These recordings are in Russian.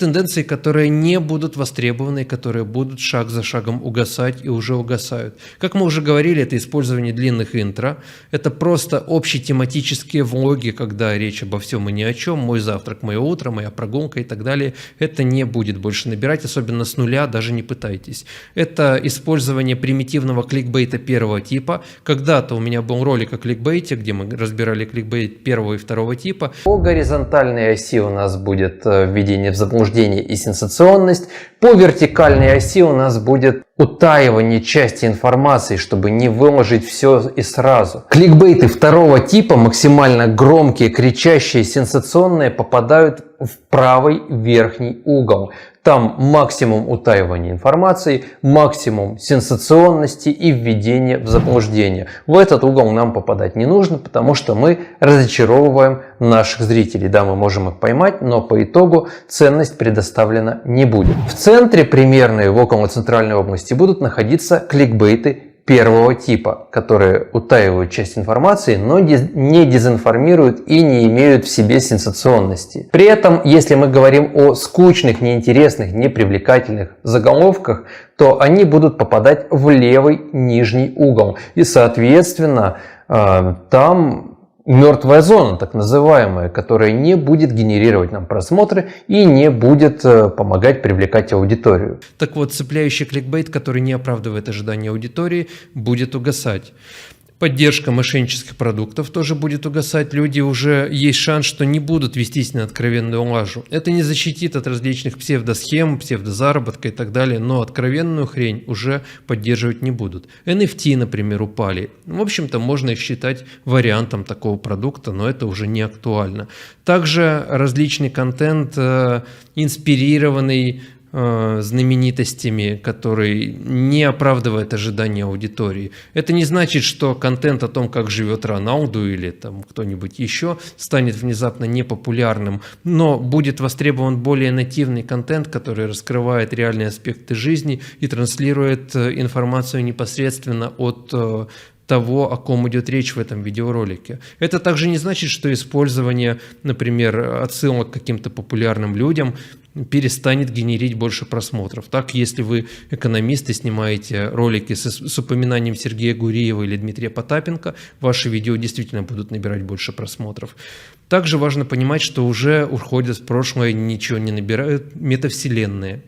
Тенденции, которые не будут востребованы, которые будут шаг за шагом угасать и уже угасают. Как мы уже говорили, это использование длинных интро, это просто общетематические влоги, когда речь обо всем и ни о чем, мой завтрак, мое утро, моя прогулка и так далее. Это не будет больше набирать, особенно с нуля, даже не пытайтесь. Это использование примитивного кликбейта первого типа. Когда-то у меня был ролик о кликбейте, где мы разбирали кликбейт первого и второго типа. По горизонтальной оси у нас будет введение в заблуждение и сенсационность. По вертикальной оси у нас будет утаивание части информации, чтобы не выложить все и сразу. Кликбейты второго типа, максимально громкие, кричащие, сенсационные, попадают в правый верхний угол. Там максимум утаивания информации, максимум сенсационности и введения в заблуждение. В этот угол нам попадать не нужно, потому что мы разочаровываем наших зрителей. Да, мы можем их поймать, но по итогу ценность предоставлена не будет. В центре примерно, в около центральной области, будут находиться кликбейты первого типа, которые утаивают часть информации, но не дезинформируют и не имеют в себе сенсационности. При этом, если мы говорим о скучных, неинтересных, непривлекательных заголовках, то они будут попадать в левый нижний угол. И, соответственно, там мертвая зона, так называемая, которая не будет генерировать нам просмотры и не будет помогать привлекать аудиторию. Так вот, цепляющий кликбейт, который не оправдывает ожидания аудитории, будет угасать. Поддержка мошеннических продуктов тоже будет угасать. Люди уже есть шанс, что не будут вестись на откровенную лажу. Это не защитит от различных псевдосхем, псевдозаработка и так далее, но откровенную хрень уже поддерживать не будут. NFT, например, упали. В общем-то, можно их считать вариантом такого продукта, но это уже не актуально. Также различный контент, инспирированный знаменитостями, который не оправдывает ожидания аудитории. Это не значит, что контент о том, как живет Роналду или там кто-нибудь еще, станет внезапно непопулярным, но будет востребован более нативный контент, который раскрывает реальные аспекты жизни и транслирует информацию непосредственно от того, о ком идет речь в этом видеоролике. Это также не значит, что использование, например, отсылок к каким-то популярным людям перестанет генерить больше просмотров. Так, если вы экономисты, снимаете ролики с упоминанием Сергея Гуриева или Дмитрия Потапенко, ваши видео действительно будут набирать больше просмотров. Также важно понимать, что уже уходят в прошлое, ничего не набирают метавселенные.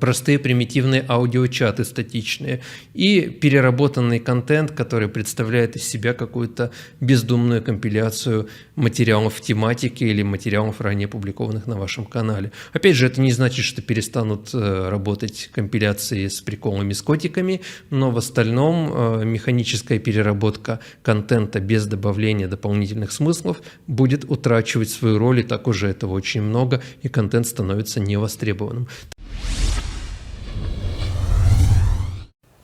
Простые примитивные аудиочаты статичные и переработанный контент, который представляет из себя какую-то бездумную компиляцию материалов в тематике или материалов, ранее опубликованных на вашем канале. Опять же, это не значит, что перестанут работать компиляции с приколами с котиками, но в остальном механическая переработка контента без добавления дополнительных смыслов будет утрачивать свою роль, и так уже этого очень много, и контент становится невостребованным.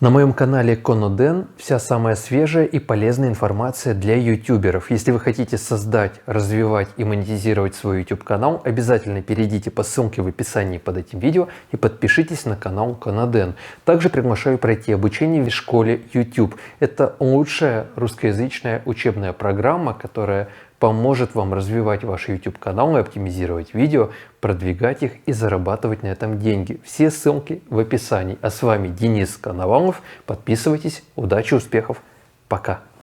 На моем канале Коноден вся самая свежая и полезная информация для ютуберов. Если вы хотите создать, развивать и монетизировать свой YouTube канал, обязательно перейдите по ссылке в описании под этим видео и подпишитесь на канал Коноден. Также приглашаю пройти обучение в школе YouTube. Это лучшая русскоязычная учебная программа, которая поможет вам развивать ваш YouTube канал и оптимизировать видео, продвигать их и зарабатывать на этом деньги. Все ссылки в описании. А с вами Денис Коновалов. Подписывайтесь. Удачи, успехов. Пока.